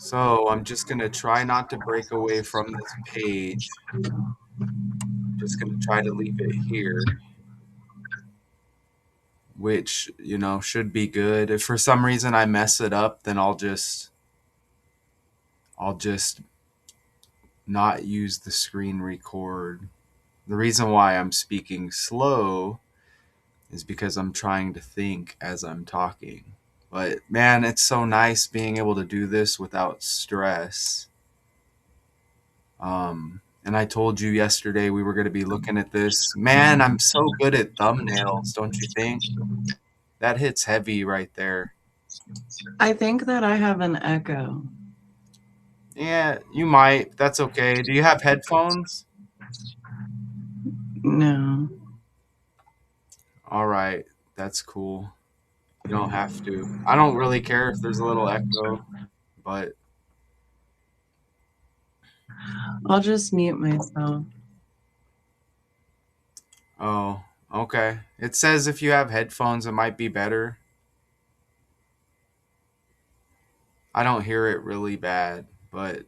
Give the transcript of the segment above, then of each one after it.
So I'm just gonna try not to break away from this page. Just gonna try to leave it here, which, should be good. If for some reason I mess it up, then I'll just not use the screen record. The reason why I'm speaking slow is because I'm trying to think as I'm talking. But man, it's so nice being able to do this without stress. And I told you yesterday we were going to be looking at this. Man, I'm so good at thumbnails, don't you think? That hits heavy right there. I think that I have an echo. Yeah, you might. That's okay. Do you have headphones? No. All right, that's cool. You don't have to. I don't really care if there's a little echo, but I'll just mute myself. oh, okay. It says if you have headphones, it might be better. I don't hear it really bad, but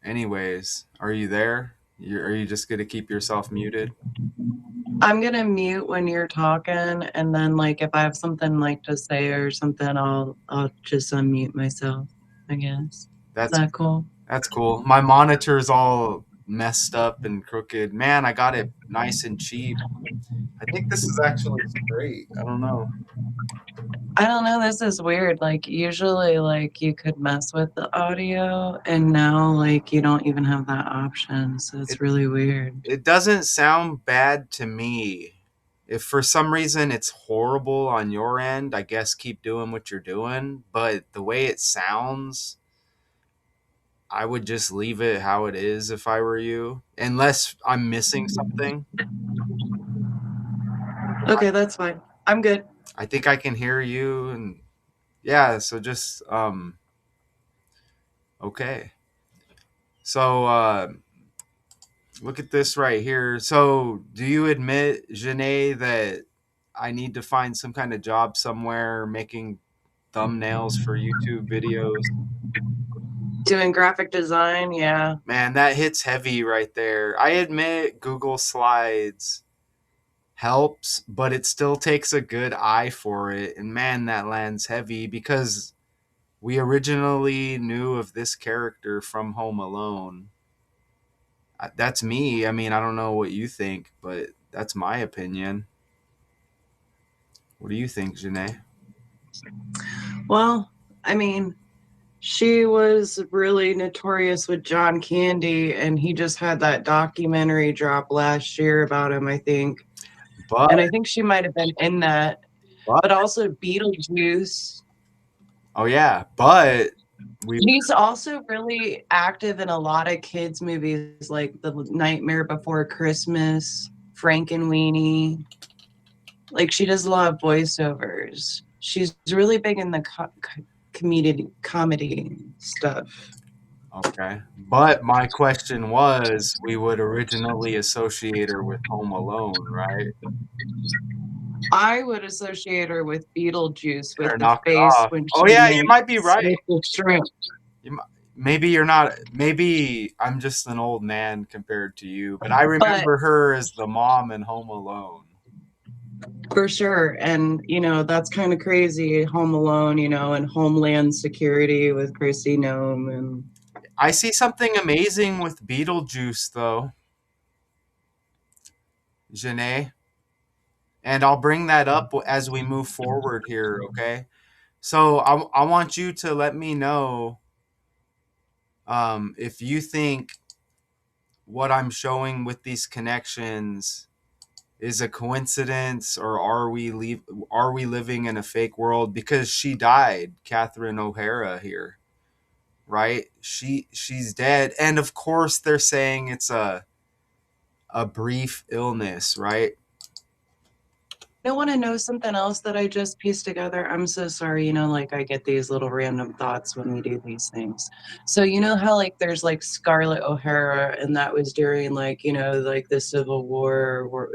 anyways, are you there? Are you just gonna keep yourself muted? I'm gonna mute when you're talking, and then like if I have something like to say or something, I'll just unmute myself, I guess. Is That's that cool? that's cool. My monitor's all messed up and crooked. Man, I got it nice and cheap. I think this is actually straight. I don't know. I don't know, this is weird. Like usually like you could mess with the audio and now like you don't even have that option. So It it's really weird. it doesn't sound bad to me. If for some reason it's horrible on your end, I guess keep doing what you're doing. But the way it sounds, I would just leave it how it is if I were you. Unless I'm missing something. Okay, that's fine. I'm good. I think I can hear you and yeah, so just okay. So look at this right here. So do you admit, Janae, that I need to find some kind of job somewhere making thumbnails for YouTube videos? Doing graphic design, yeah. Man, that hits heavy right there. I admit Google Slides helps, but it still takes a good eye for it. And man, that lands heavy because we originally knew of this character from Home Alone. That's me. I mean, I don't know what you think, but that's my opinion. What do you think, Janae? Well, I mean, she was really notorious with John Candy, and he just had that documentary drop last year about him, I think. But And I think she might have been in that, but but also Beetlejuice. oh yeah, but we She's also really active in a lot of kids' movies like The Nightmare Before Christmas, Frankenweenie. Like she does a lot of voiceovers. She's really big in the comedy stuff. okay. But my question was, we would originally associate her with Home Alone, right? I would associate her with Beetlejuice Better with the knock it face off. when Oh she yeah, you might be makes right. maple shrimp. Maybe you're not. Maybe I'm just an old man compared to you, but I But remember her as the mom in Home Alone. for sure. And, that's kind of crazy. Home Alone, and Homeland Security with Chrissy Nome. And I see something amazing with Beetlejuice, though, Janae, and I'll bring that up as we move forward here. Okay, so I want you to let me know if you think what I'm showing with these connections is a coincidence or are we living in a fake world because she died, Catherine O'Hara here, right? She's dead, and of course they're saying it's a brief illness, right? I want to know something else that I just pieced together. I'm so sorry. Like I get these little random thoughts when we do these things. So, how like there's like Scarlett O'Hara, and that was during like, like the Civil War, or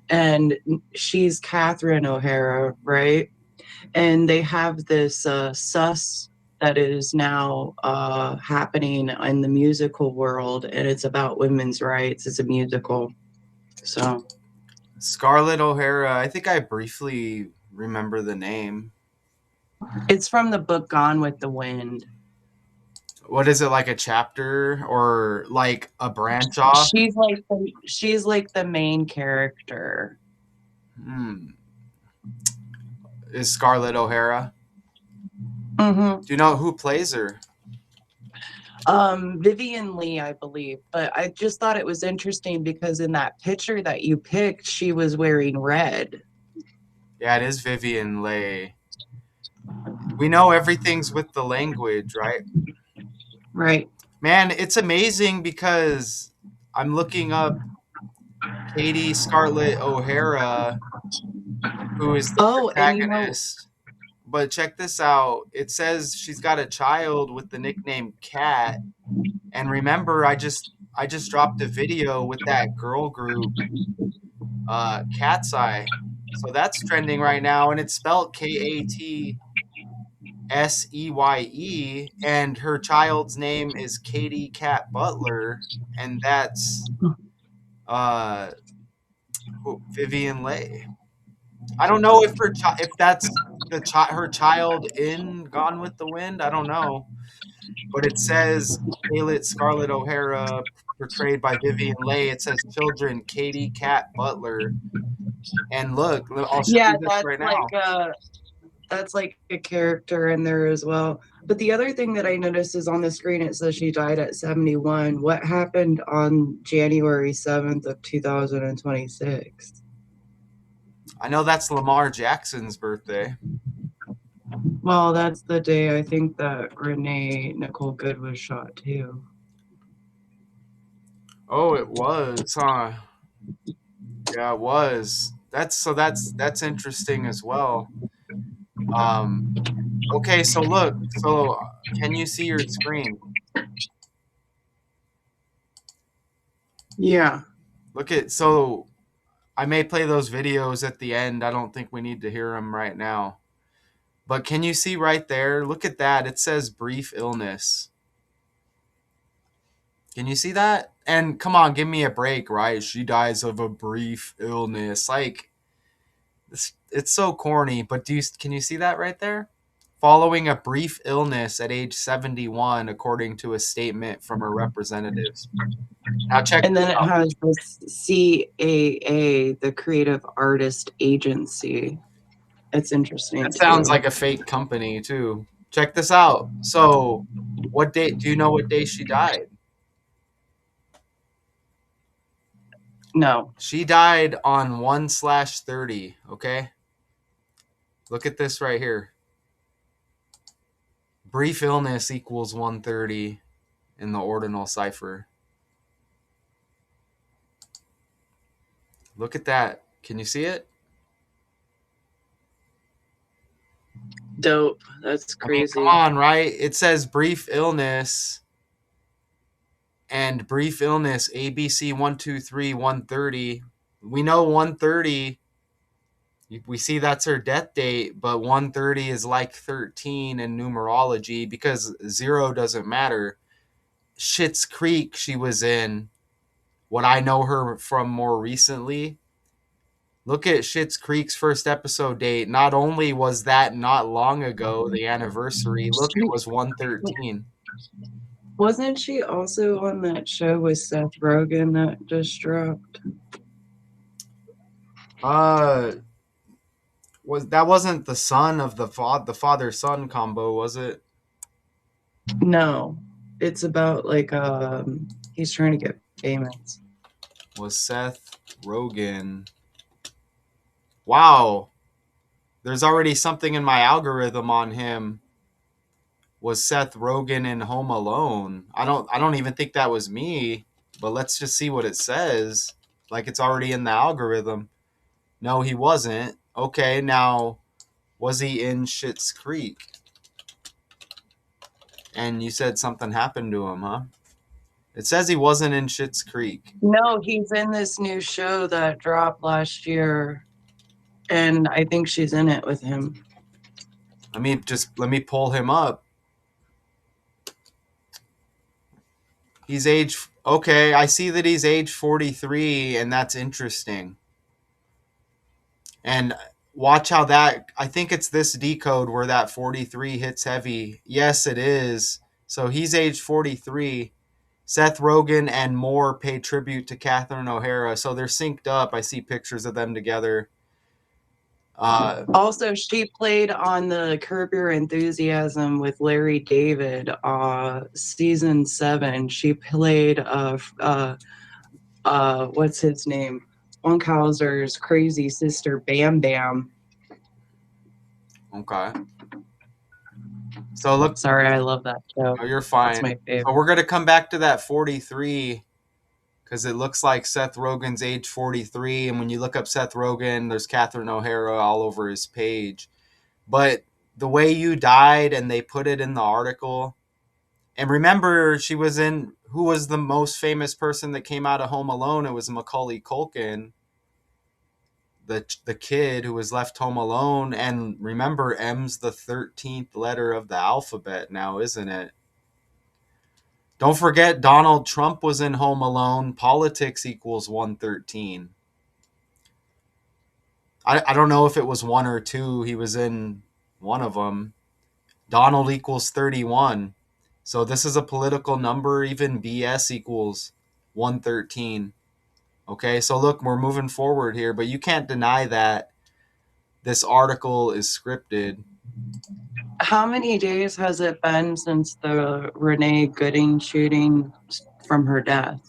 and she's Catherine O'Hara, right? And they have this sus that is now happening in the musical world, and it's about women's rights. It's a musical. So Scarlett O'Hara. I think I briefly remember the name. it's from the book Gone with the Wind. What is it, like a chapter or like a branch off? She's like the main character. Hmm. Is Scarlett O'Hara? Hmm. Do you know who plays her? Vivian Lee, I believe. But I just thought it was interesting because in that picture that you picked, she was wearing red. Yeah, it is Vivian Leigh. We know everything's with the language, right? Right. Man, it's amazing because I'm looking up Katie Scarlett O'Hara, who is the Oh, and protagonist. But check this out. It says she's got a child with the nickname Cat. And remember, I just dropped a video with that girl group, Cat's Eye. So that's trending right now, and it's spelled Katseye, and her child's name is Katie Cat Butler, and that's uh, Vivian Leigh. I don't know if that's her child in Gone with the Wind. I don't know, but it says Scarlett O'Hara portrayed by Vivian Leigh. It says children Katie Cat Butler, and look, I'll show yeah, you this right now. that's like a character in there as well. But the other thing that I noticed is on the screen it says she died at 71. What happened on January 7th of 2026? I know that's Lamar Jackson's birthday. Well, that's the day I think that Renee Nicole Good was shot too. Oh, it was, huh? Yeah, it was. That's interesting as well. Um, okay, so look, can you see your screen? Yeah. Look at so I may play those videos at the end. I don't think we need to hear them right now. But can you see right there? Look at that. It says brief illness. Can you see that? And come on, give me a break, right? She dies of a brief illness. Like it's so corny, but can you see that right there? Following a brief illness at age 71, according to a statement from her representatives. Now check And this then it out. has this CAA, the Creative Artist Agency. It's interesting That sounds too. like a fake company too. Check this out. So, what date? Do you know what day she died? No. She died on 1/30. Okay, look at this right here. Brief illness equals 130 in the ordinal cipher. Look at that. Can you see it? Dope. That's I mean, come crazy. on, right? It says brief illness and brief illness ABC 123 130. We know 130. We see that's her death date, but 130 is like 13 in numerology because zero doesn't matter. Schitt's Creek, she was in. What I know her from more recently. Look at Schitt's Creek's first episode date. Not only was that not long ago, the anniversary, look, it She, was 113. wasn't she also on that show with Seth Rogen that just dropped? Uh, wasn't the son of the father son combo, was it? No. It's about like he's trying to get famous. Was Seth Rogen? Wow, there's already something in my algorithm on him. Was Seth Rogen in Home Alone? I don't even think that was me, but let's just see what it says. Like it's already in the algorithm. No, he wasn't. Okay, now was he in Schitt's Creek? And you said something happened to him, huh? It says he wasn't in Schitt's Creek. No, he's in this new show that dropped last year, and I think she's in it with him. Let me pull him up. He's age okay, I see that he's age 43 and that's interesting. And watch how that I think it's this decode where that 43 hits heavy. Yes, it is. So he's age 43. Seth Rogen and Moore pay tribute to Catherine O'Hara. So they're synced up. I see pictures of them together. Also, she played on the Curb Your Enthusiasm with Larry David, season 7. She played what's his name? Funkhauser's crazy sister, Bam Bam. Okay. So look, Sorry, I love that show. oh, you're That's fine. my So favorite. we're going to come back to that 43 because it looks like Seth Rogen's age 43. And when you look up Seth Rogen, there's Catherine O'Hara all over his page. But the way you died, and they put it in the article. And remember, she was in who was the most famous person that came out of Home Alone? It was Macaulay Culkin, the kid who was left home alone. And remember, M's the 13th letter of the alphabet now, isn't it? Don't forget, Donald Trump was in Home Alone. Politics equals 113. I don't know if it was one or two. He was in one of them. Donald equals 31. So this is a political number. Even BS equals 113. Okay, so look, we're moving forward here, but you can't deny that this article is scripted. How many days has it been since the Renee Gooding shooting from her death?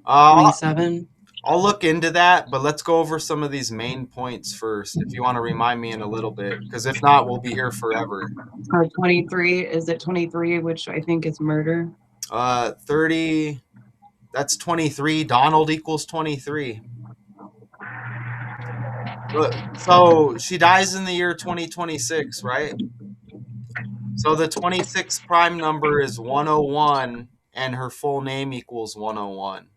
Uh, 27? I'll look into that, but let's go over some of these main points first, if you want to remind me in a little bit, because if not, we'll be here forever. Or 23? Is it 23, which I think is murder? 30, that's 23. Donald equals 23. So she dies in the year 2026, right? So the 26th prime number is 101, and her full name equals 101.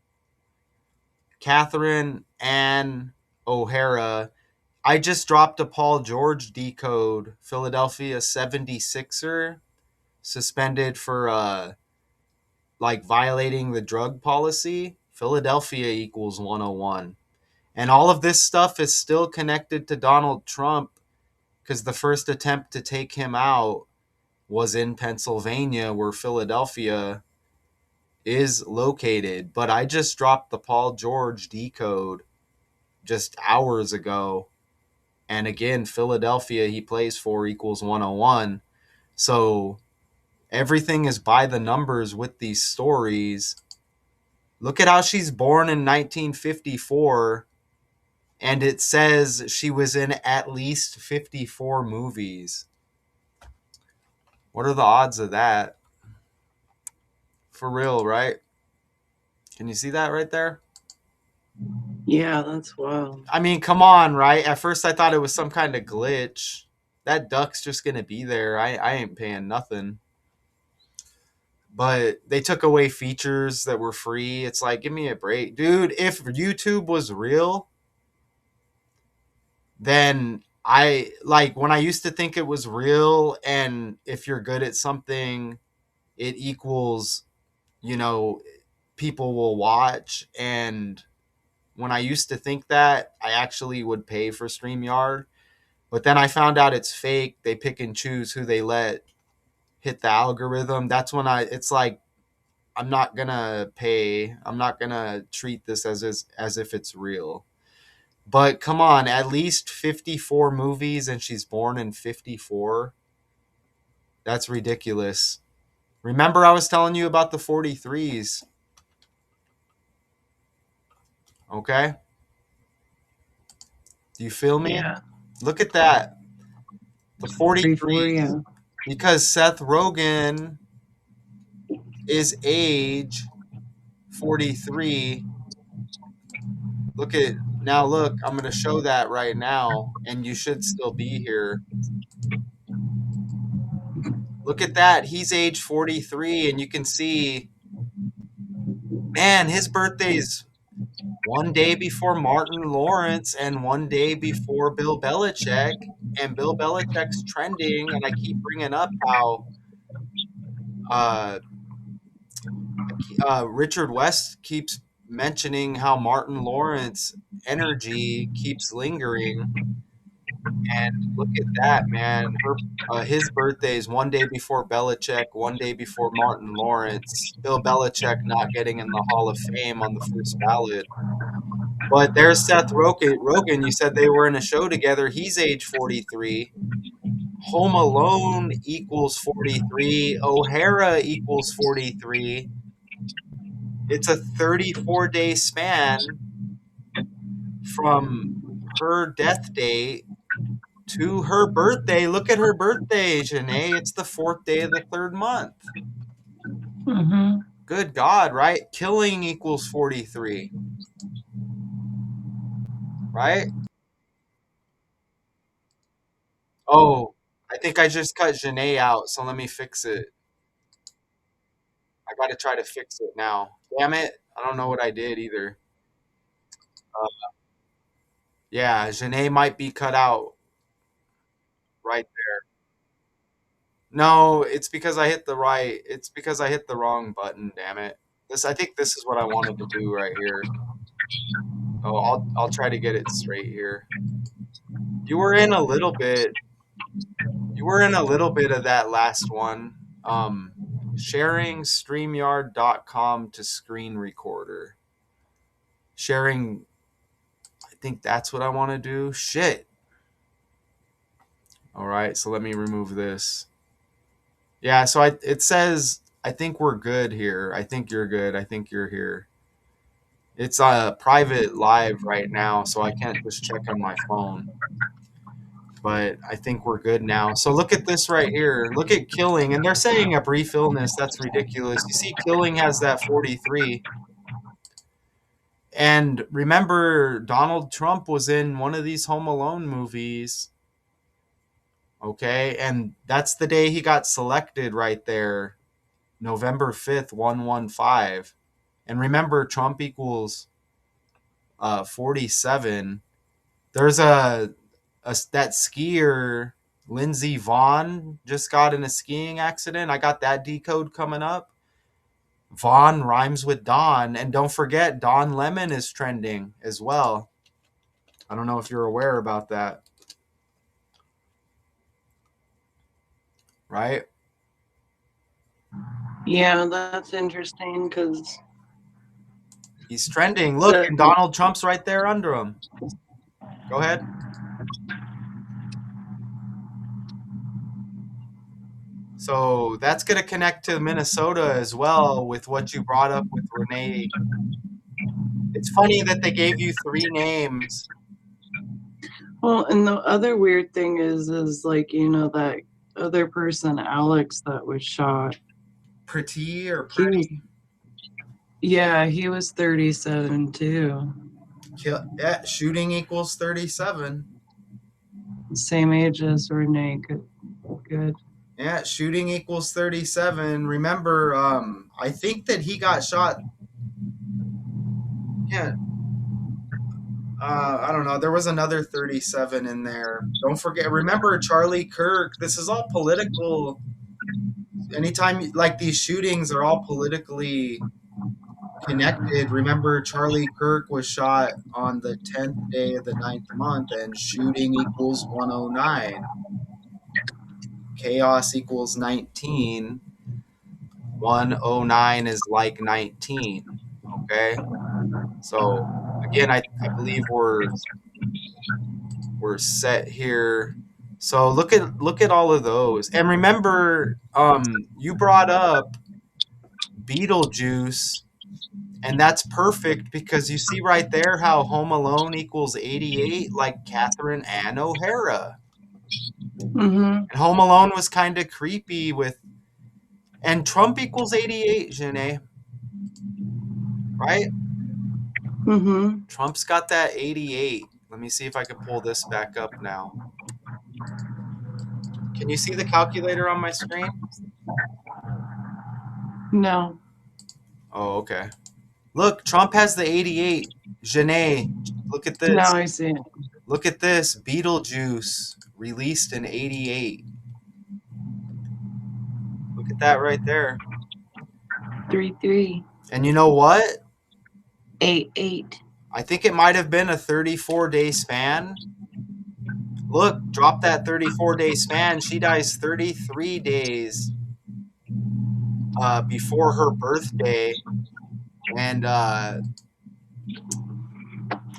Catherine Ann O'Hara. I just dropped a Paul George decode. Philadelphia 76er suspended for like violating the drug policy. Philadelphia equals 101. And all of this stuff is still connected to Donald Trump because the first attempt to take him out was in Pennsylvania, where Philadelphia is located. But I just dropped the Paul George decode just hours ago. And again, Philadelphia he plays for equals 101. So everything is by the numbers with these stories. Look at how she's born in 1954, and it says she was in at least 54 movies. What are the odds of that? For real, right? Can you see that right there? Yeah, that's wild. I mean, come on, right? At first I thought it was some kind of glitch. That duck's just going to be there. I ain't paying nothing. But they took away features that were free. It's like, give me a break. Dude, if YouTube was real, then I like when I used to think it was real, and if you're good at something, it equals, you know, people will watch. And when I used to think that, I actually would pay for StreamYard. But then I found out it's fake. They pick and choose who they let hit the algorithm. That's when it's like, I'm not gonna pay. I'm not gonna treat this as if it's real. But come on, at least 54 movies, and she's born in 54. That's ridiculous. Remember, I was telling you about the 43s. Okay, do you feel me? Yeah. Look at that, the 34, yeah. 43s, because Seth Rogen is age 43. Look at now. Look, I'm going to show that right now, and you should still be here. Look at that. He's age 43, and you can see, man, his birthday's one day before Martin Lawrence and one day before Bill Belichick. And Bill Belichick's trending, and I keep bringing up how uh, Richard West keeps mentioning how Martin Lawrence energy keeps lingering. And look at that, man. His birthday is one day before Belichick, one day before Martin Lawrence. Bill Belichick not getting in the Hall of Fame on the first ballot. But there's Seth Rogen. You said they were in a show together. He's age 43. Home Alone equals 43. O'Hara equals 43. It's a 34-day span from her death date to her birthday. Look at her birthday, Janae. It's the fourth day of the third month. Mm-hmm. Good God, right? Killing equals 43, right? Oh, I think I just cut Janae out, so let me fix it. I got to try to fix it now. Damn it. I don't know what I did either. Uh, yeah, Janae might be cut out right there. No, it's because I hit the wrong button, damn it. I think this is what I wanted to do right here. Oh, I'll try to get it straight here. You were in a little bit. You were in a little bit of that last one. Sharing StreamYard.com to screen recorder. Sharing, I think that's what I want to do. Shit. All right, so let me remove this. Yeah, so it says I think we're good here. I think you're good. I think you're here. It's a private live right now, so I can't just check on my phone. But I think we're good now. So look at this right here. Look at Killing, and they're saying a brief illness. That's ridiculous. You see, Killing has that 43. And remember, Donald Trump was in one of these Home Alone movies. Okay, and that's the day he got selected right there, November 5th, 115. And remember, Trump equals 47. There's a that skier Lindsey Vaughn just got in a skiing accident. I got that decode coming up. Vaughn rhymes with Don, and don't forget Don Lemon is trending as well. I don't know if you're aware about that, right? Yeah, that's interesting because He's trending. Look, the and Donald Trump's right there under him. Go ahead. So that's going to connect to Minnesota as well with what you brought up with Renee. It's funny that they gave you three names. well, and the other weird thing is like that other person, Alex, that was shot. Pretty or He was, pretty? yeah, he was 37 too, Yeah, shooting equals 37. same age as Renee. Good, good. Yeah, shooting equals 37. Remember, I think that he got shot. Yeah, I don't know. There was another 37 in there. Don't forget. Remember Charlie Kirk. This is all political. Anytime like these shootings are all politically connected. Remember Charlie Kirk was shot on the 10th day of the ninth month, and shooting equals 109. Chaos equals 19. 109 is like 19. Okay. So again, I believe we're set here. So look at all of those. And remember, you brought up Beetlejuice, and that's perfect because you see right there how Home Alone equals 88, like Catherine Ann O'Hara. Mm-hmm. And Home Alone was kind of creepy with, and Trump equals 88, Janae, right? Mm-hmm. Trump's got that 88. Let me see if I can pull this back up now. Can you see the calculator on my screen? No, Oh, okay. Look, Trump has the 88. Janae, look at now this. I see it. Look at this. Beetlejuice released in 88. Look at that right there. 3-3. And you know what? 8-8. I think it might have been a 34-day span. Look, drop that 34-day span. She dies 33 days before her birthday. And I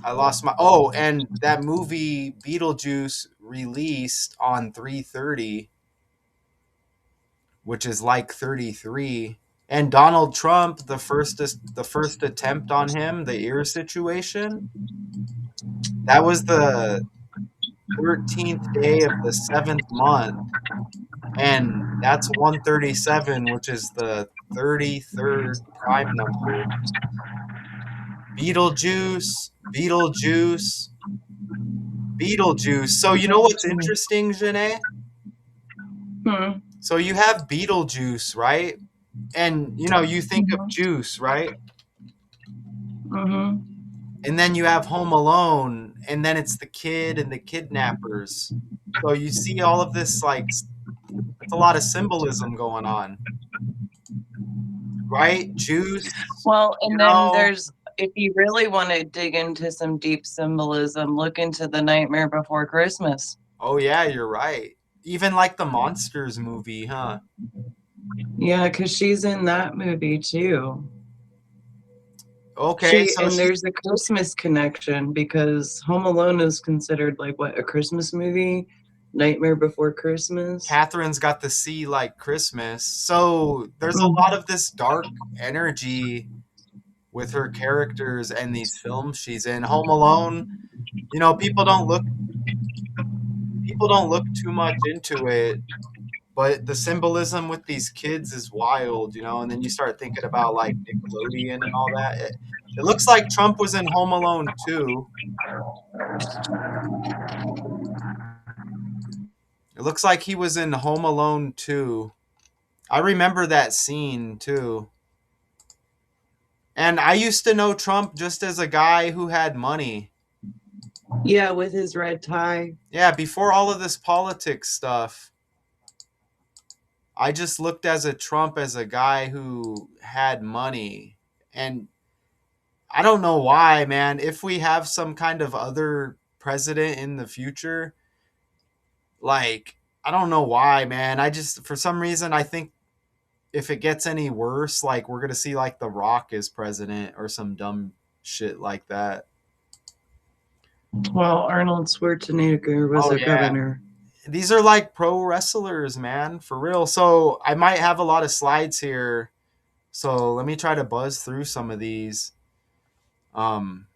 lost my. Oh, and that movie Beetlejuice released on 3/30, which is like 33. And Donald Trump, the first attempt on him, the ear situation, that was the 13th day of the 7th month, and that's 137, which is the 33rd prime number. Beetlejuice, Beetlejuice, Beetlejuice. So you know what's interesting, Janae? Hmm. So you have Beetlejuice, right? And you think of juice, right? Mm-hmm. And then you have Home Alone, and then it's the kid and the kidnappers. So you see all of this, like, it's a lot of symbolism going on, right? Juice, Well, you and then know. there's, if you really want to dig into some deep symbolism, look into The Nightmare Before Christmas. Oh yeah, you're right. Even like the Monsters movie, huh? Yeah, because she's in that movie too. Okay, She so and she there's a Christmas connection because Home Alone is considered like what, a Christmas movie? Nightmare Before Christmas. Catherine's got the sea like Christmas. So there's a lot Mhm. of this dark energy with her characters and these films she's in. Home Alone, people don't look too much into it, but the symbolism with these kids is wild, and then you start thinking about like Nickelodeon and all that. It looks like Trump was in Home Alone too. It looks like he was in Home Alone too. I remember that scene too. And I used to know Trump just as a guy who had money. Yeah, with his red tie. Yeah, before all of this politics stuff, I just looked as a Trump as a guy who had money. And I don't know why, man. If we have some kind of other president in the future, like, I don't know why, man. I just, for some reason, I think if it gets any worse, like, we're going to see, like, The Rock as president or some dumb shit like that. Well, Arnold Schwarzenegger was Oh, a yeah. governor. These are like pro wrestlers, man, for real. So I might have a lot of slides here. So let me try to buzz through some of these. Um,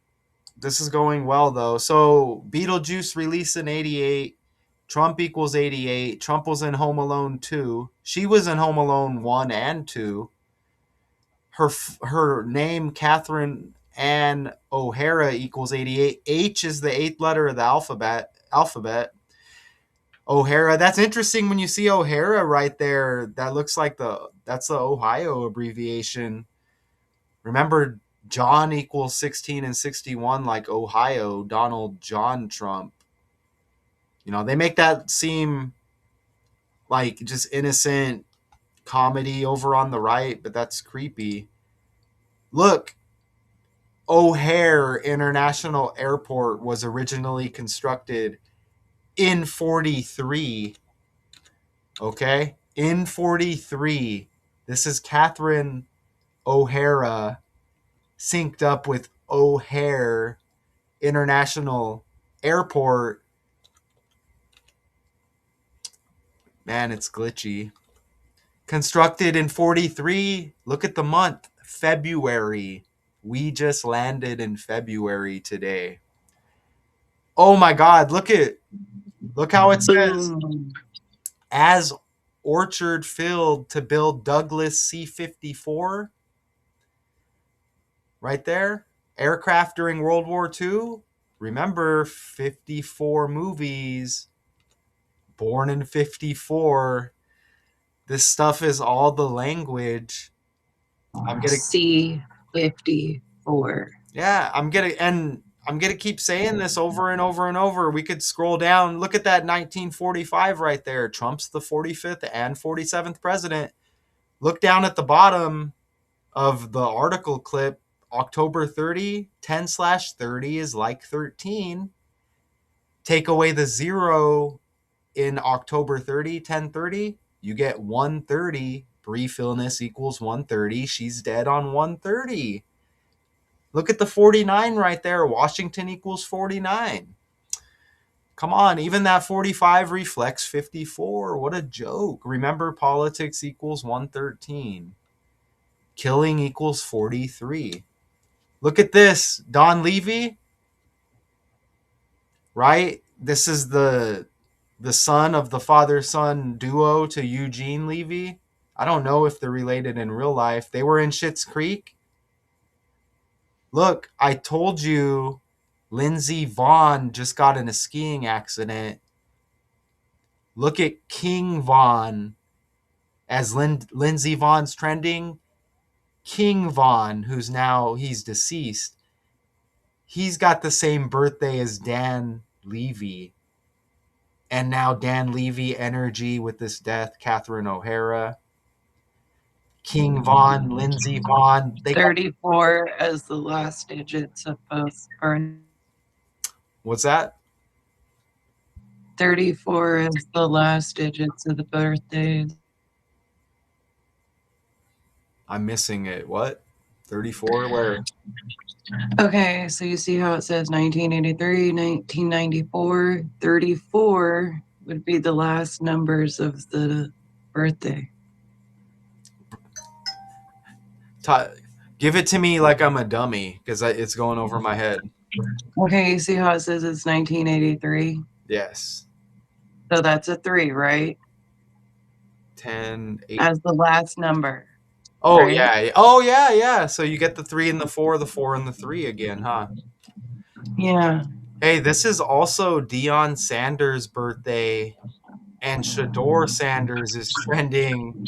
this is going well though. So Beetlejuice released in '88. Trump equals 88. Trump was in Home Alone 2. She was in Home Alone 1 and 2. Her name, Catherine Ann O'Hara, equals 88. H is the eighth letter of the alphabet. O'Hara. That's interesting when you see O'Hara right there. That looks like that's the Ohio abbreviation. Remember, John equals 16 and 61, like Ohio, Donald John Trump. They make that seem like just innocent comedy over on the right, but that's creepy. Look, O'Hare International Airport was originally constructed in 43. Okay? In 43. This is Catherine O'Hara synced up with O'Hare International Airport. Man, it's glitchy. Constructed in 43. Look at the month. February. We just landed in February today. Oh my god, look how it says Boom. as Orchard filled to build Douglas C-54 right there. Aircraft during World War II. Remember, 54 movies. Born in 54. This stuff is all the language. I'm gonna C-54. Yeah, I'm gonna keep saying this over and over and over. We could scroll down. Look at that 1945 right there. Trump's the 45th and 47th president. Look down at the bottom of the article clip, October 30, 10/30 is like 13. Take away the 0 in October 30, 10/30, you get 130. Brief illness equals 130. She's dead on 130. Look at the 49 right there. Washington equals 49. Come on, even that 45 reflects 54. What a joke. Remember, politics equals 113. Killing equals 43. Look at this. Don Levy, right? This is the son of the father-son duo to Eugene Levy. I don't know if they're related in real life. They were in Schitt's Creek. Look, I told you Lindsey Vaughn just got in a skiing accident. Look at King Vaughn as Lindsey Vaughn's trending. King Vaughn, he's deceased. He's got the same birthday as Dan Levy. And now Dan Levy energy with this death, Catherine O'Hara. King Vaughn, Lindsey Vaughn. They got 34 as the last digits of both birth. what's that? 34 is the last digits of the birthdays. I'm missing it. What? 34? Where? Okay, so you see how it says 1983, 1994. 34 would be the last numbers of the birthday. Give it to me like I'm a dummy because it's going over my head. Okay, you see how it says it's 1983? Yes. So that's a 3, right? 10, 8. As the last number. Oh, right? yeah. Oh, yeah, yeah. So you get the 3 and the 4, the 4 and the 3 again, huh? Yeah. Hey, this is also Deion Sanders' birthday, and Shador Sanders is trending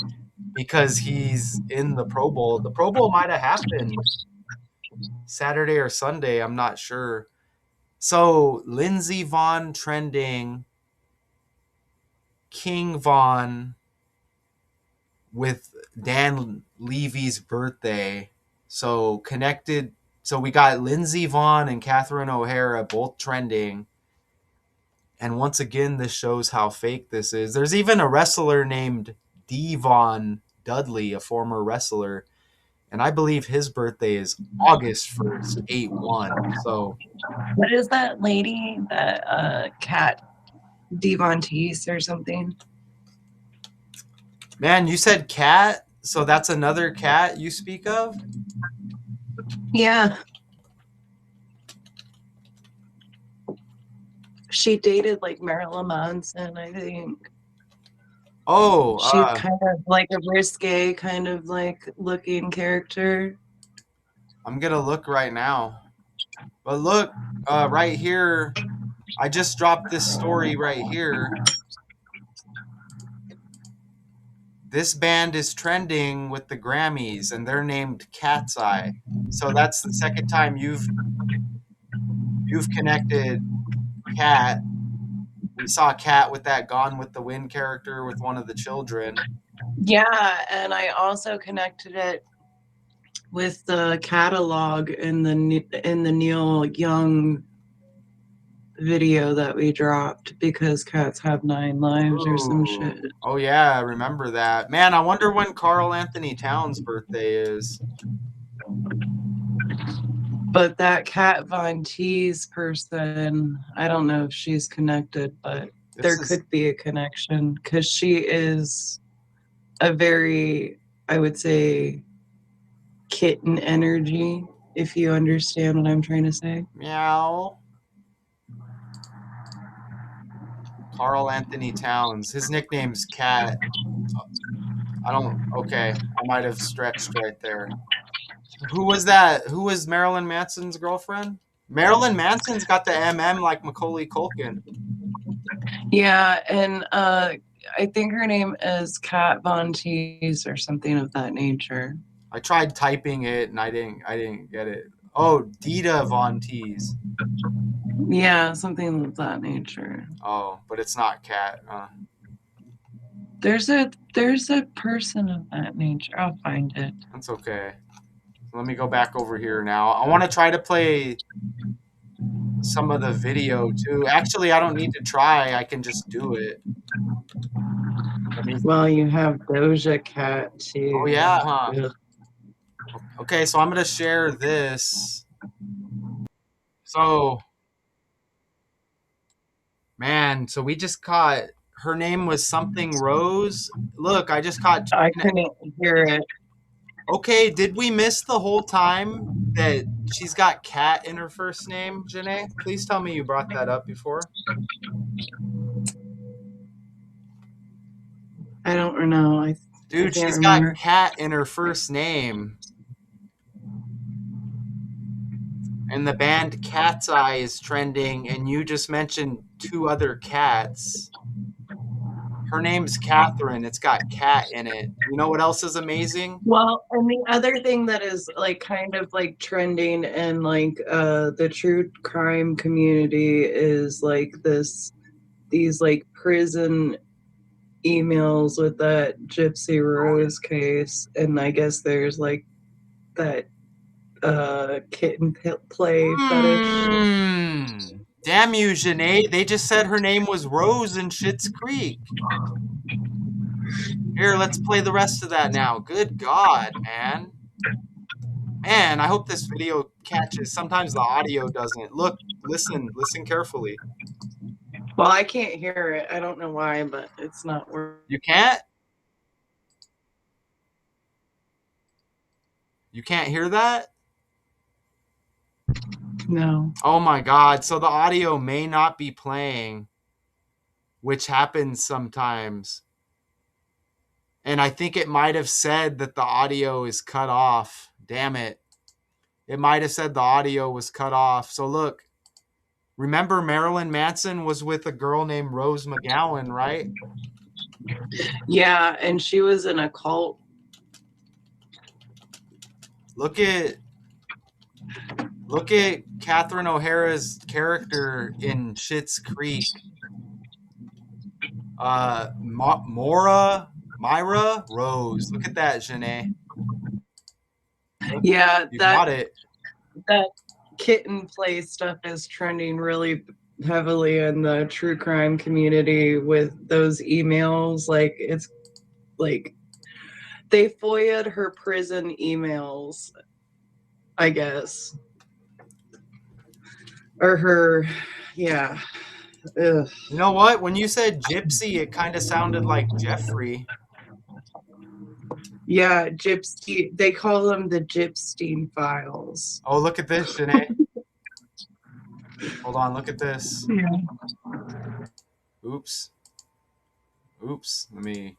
because he's in the Pro Bowl. The Pro Bowl might have happened Saturday or Sunday. I'm not sure. So Lindsey Vaughn trending, King Vaughn with Dan Levy's birthday. So connected. So we got Lindsey Vaughn and Catherine O'Hara both trending. And once again, this shows how fake this is. There's even a wrestler named Devon Dudley, a former wrestler. And I believe his birthday is August 1st, 8/1. So, What is that lady, that cat, Devonteese or something? man, you said cat. So that's another cat you speak of? Yeah. She dated like Marilyn Manson, I think. Oh, She's kind of like a risque, kind of like looking character. I'm going to look right now. But look, right here, I just dropped this story right here. This band is trending with the Grammys, and they're named Cat's Eye. So that's the second time you've connected Cat. We saw Cat with that Gone with the Wind character with one of the children. Yeah, and I also connected it with the catalog in the Neil Young video that we dropped, because cats have 9 lives or some shit. Ooh. Oh yeah, I remember that. Man, I wonder when Carl Anthony Towns' birthday is. But that Kat Von Teese person, I don't know if she's connected, but This there is could be a connection because she is a very, I would say, kitten energy, if you understand what I'm trying to say. meow. Carl Anthony Towns. His nickname's Cat. I don't. Okay, I might have stretched right there. Who was that? Who was Marilyn Manson's girlfriend? Marilyn Manson's got the MM like Macaulay Culkin. Yeah, and I think her name is Kat Von Teese or something of that nature. I tried typing it and I didn't get it. Oh, Dita Von Teese. Yeah, something of that nature. Oh, but it's not Cat. There's a person of that nature. I'll find it. That's okay. Let me go back over here now. I want to try to play some of the video too. Actually, I don't need to try. I can just do it. Let me. Well, you have Doja Cat Oh too. yeah, huh? Ugh. Okay, so I'm gonna share this. So, man, so we just caught. Her name was something Rose. Look, I just caught. I couldn't hear it. Okay, did we miss the whole time that she's got cat in her first name, Janae? Please tell me you brought that up before. I don't know. I Dude, can't she's got remember. cat in her first name. And the band Cat's Eye is trending, and you just mentioned two other cats. Her name's Catherine. It's got cat in it. You know what else is amazing? Well, and the other thing that is like kind of like trending in like the true crime community is like these like prison emails with that Gypsy Oh, Rose case, and I guess there's like that kitten play fetish. Damn you, Janae. They just said her name was Rose in Schitt's Creek. Here, let's play the rest of that now. Good God, man. Man, I hope this video catches. Sometimes the audio doesn't. Look, listen carefully. Well, I can't hear it. I don't know why, but it's not working. You can't? You can't hear that? No. Oh my God. So the audio may not be playing, which happens sometimes. And I think it might have said that the audio is cut off. Damn it. It might have said the audio was cut off. So look, remember Marilyn Manson was with a girl named Rose McGowan, right? Yeah, and she was in a cult. Look at Catherine O'Hara's character in Schitt's Creek. Moira Rose. Look at that, Janae. Yeah, You that got it. that kitten play stuff is trending really heavily in the true crime community with those emails. Like it's like they FOIA'd her prison emails, I guess. Or her, yeah. Ugh. You know what? When you said gypsy, it kind of sounded like Jeffrey. Yeah, Gypsy. They call them the Gypstein files. Oh, look at this, Janae. Hold on, look at this. Yeah. Oops. Oops. Let me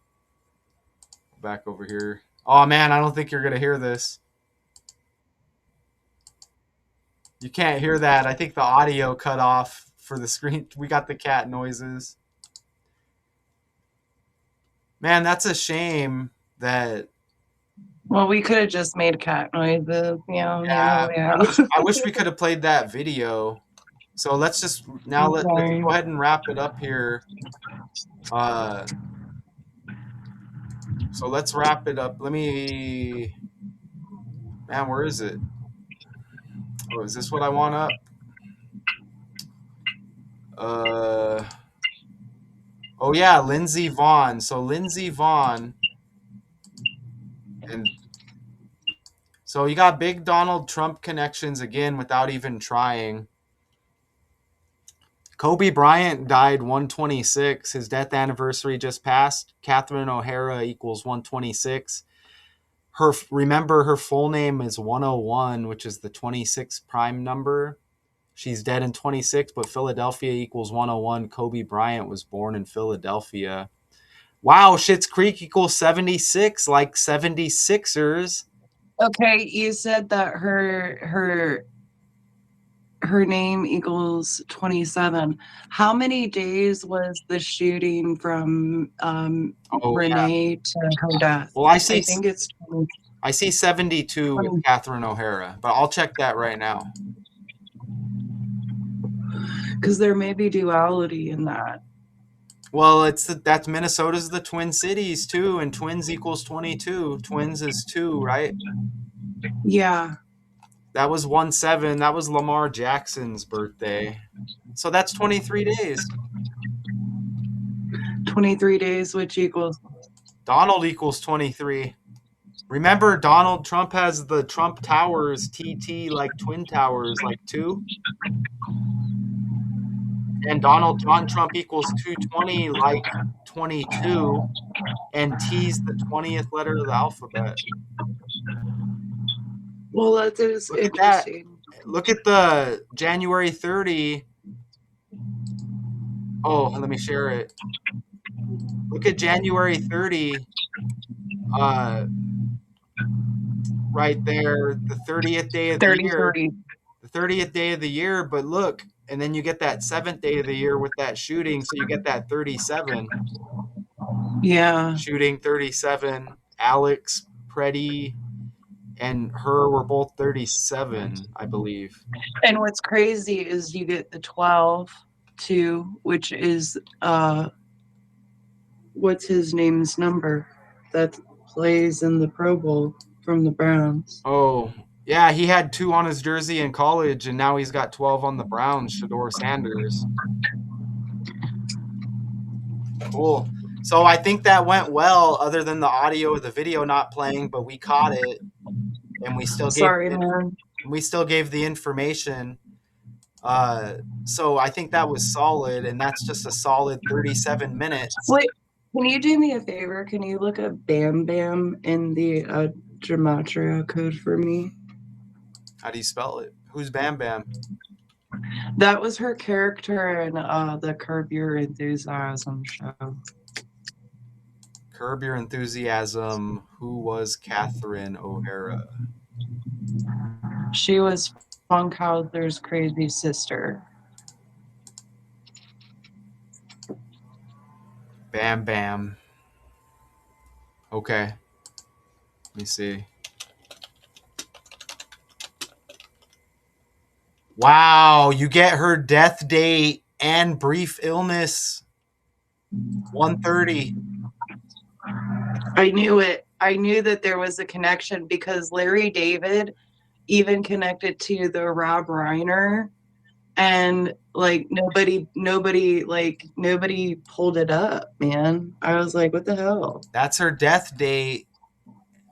go back over here. Oh man, I don't think you're gonna hear this. You can't hear that. I think the audio cut off for the screen. We got the cat noises. Man, that's a shame that. Well, we could have just made cat noises. Meow, Yeah, meow, meow. I wish we could have played that video. So let's just now I'm let's sorry. go ahead and wrap it up here. Uh, so let's wrap it up. Let me. Man, where is it? Oh, is this what I want up? Uh. Oh yeah, Lindsey Vaughn. So Lindsey Vaughn, and so you got big Donald Trump connections again without even trying. Kobe Bryant died 126. His death anniversary just passed. Catherine O'Hara equals 126. Remember her full name is 101, which is the 26 prime number. She's dead in 26, but Philadelphia equals 101. Kobe Bryant was born in Philadelphia. Wow, Schitt's Creek equals 76, like 76ers. Okay, you said that her name equals 27. How many days was the shooting from Oh yeah. Renee to her death? Well, I think it's I see 72 with 20 Catherine O'Hara, but I'll check that right now. because there may be duality in that. Well, that's Minnesota's the Twin Cities too, and twins equals 22. Twins is 2, right? Yeah, That was 1/7. That was Lamar Jackson's birthday. So that's 23 days. 23 days, which equals Donald equals 23. Remember, Donald Trump has the Trump Towers, TT, like Twin Towers, like 2. And John Trump equals 220, like 22. And T's the 20th letter of the alphabet. well, that is Look at that. interesting. Look at the January 30. Oh, let me share it. Look at January 30, uh, right there, the 30th day of the 30, year. 30. The 30th day of the year, but look, and then you get that 7th day of the year with that shooting, so you get that 37. Yeah. Shooting 37. Alex, Preddy, and her were both 37, I believe. And what's crazy is you get the 12 too, which is what's his name's number that plays in the Pro Bowl from the Browns. Oh, yeah, he had 2 on his jersey in college, and now he's got 12 on the Browns, Shador Sanders. Cool. So I think that went well, other than the audio of the video not playing, but we caught it, and Sorry, man. we still gave the information. So I think that was solid, and that's just a solid 37 minutes. Wait, can you do me a favor? Can you look up Bam Bam in the gematria code for me? How do you spell it? Who's Bam Bam? That was her character in the Curb Your Enthusiasm show. Curb Your Enthusiasm. Who was Catherine O'Hara? She was Funkhauser's crazy sister. Bam Bam. Okay. Let me see. Wow, you get her death date and brief illness. 130. I knew it. I knew that there was a connection because Larry David even connected to the Rob Reiner, and like nobody pulled it up, man. I was like, what the hell? That's her death date.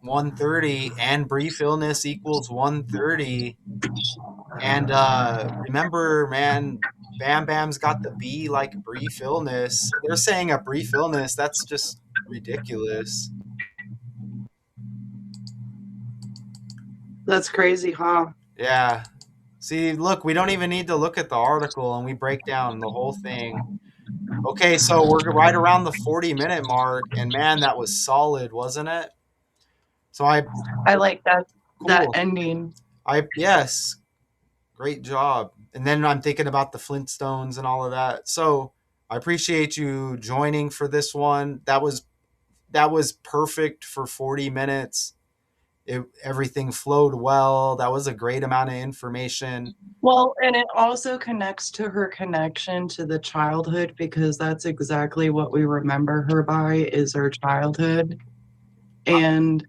130 and brief illness equals 130. And remember, man, Bam Bam's got the B like brief illness. They're saying a brief illness. That's just ridiculous. That's crazy, huh? Yeah. See, look, we don't even need to look at the article, and we break down the whole thing. Okay, so we're right around the 40-minute mark, and man, that was solid, wasn't it? So I like that cool. ending. Yes, great job. And then I'm thinking about the Flintstones and all of that. So I appreciate you joining for this one. That was perfect for 40 minutes. Everything flowed well. That was a great amount of information. Well, and it also connects to her connection to the childhood because that's exactly what we remember her by is her childhood. And,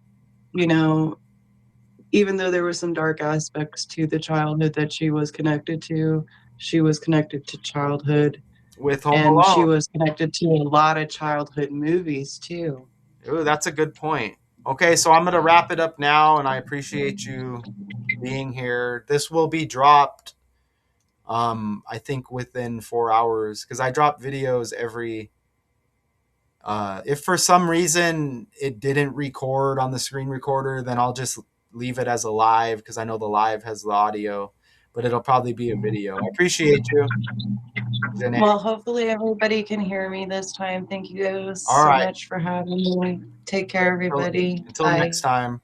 you know, even though there were some dark aspects to the childhood that she was connected to childhood, With Home and she Alone. was connected to a lot of childhood movies too. Ooh, that's a good point. Okay, so I'm going to wrap it up now, and I appreciate you being here. This will be dropped, I think, within 4 hours, because I drop videos every. If for some reason it didn't record on the screen recorder, then I'll just leave it as a live because I know the live has the audio, but it'll probably be a video. I appreciate you, Janae. Well, hopefully everybody can hear me this time. Thank you guys All so right. much for having me. Take care, Until, everybody. until Bye. next time.